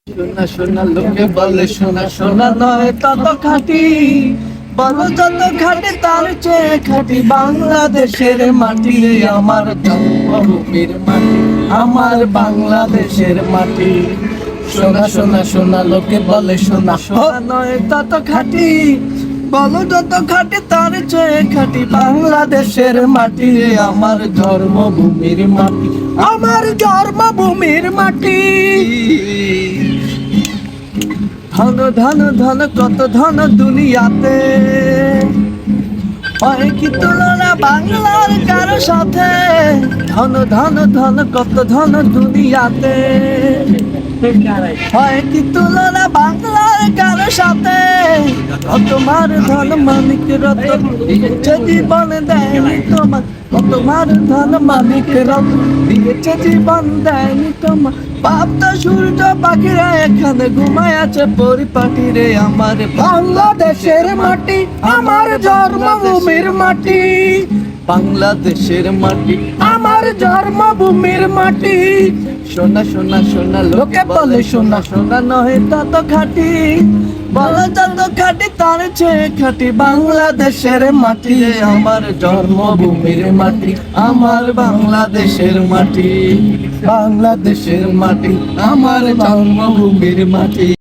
সোনা সোনা লোকে বলে সোনা সোনা নয় তত খাঁটি, বলো যত খাঁটি তার চেয়ে খাঁটি বাংলাদেশের মাটি, আমার জন্মভূমির মাটি, আমার বাংলাদেশের মাটি। সোনা সোনা সোনা লোকে বলে সোনা সোনা নয় তত খাঁটি, বলো যত খাঁটি তার চেয়ে খাঁটি বাংলাদেশের মাটি, আমার জন্মভূমির মাটি, আমার জন্মভূমির মাটি। ধন ধন ধন কত ধন দুনিয়াতে, হয় কি তুলনা বাংলার কারো সাথে? ধন ধন ধন কত ধন দুনিয়াতে, হয় কি তুলনা বাংলার কারো সাথে? তোমার ধন মালিক রতন দিয়েছে জীবন দেয়নি তোমার, তোমার ধন মালিক রতন দিয়েছে জীবন দেয়নি তোমার। বাপটা সূর্য পাখিরা এখানে ঘুমায় আছে পরিপাটি রে, আমার বাংলাদেশের মাটি, আমার জন্মভূমির মাটি, বাংলাদেশের মাটি, আমার জন্মভূমির মাটি। সোনা সোনা সোনা লোকে বলে সোনা সোনা নয় তত খাঁটি, বলো যত খাঁটি তার চেয়ে খাঁটি বাংলাদেশের মাটি, আমার জন্মভূমির মাটি, আমার বাংলাদেশের মাটি, বাংলাদেশের মাটি, আমার জন্মভূমির মাটি।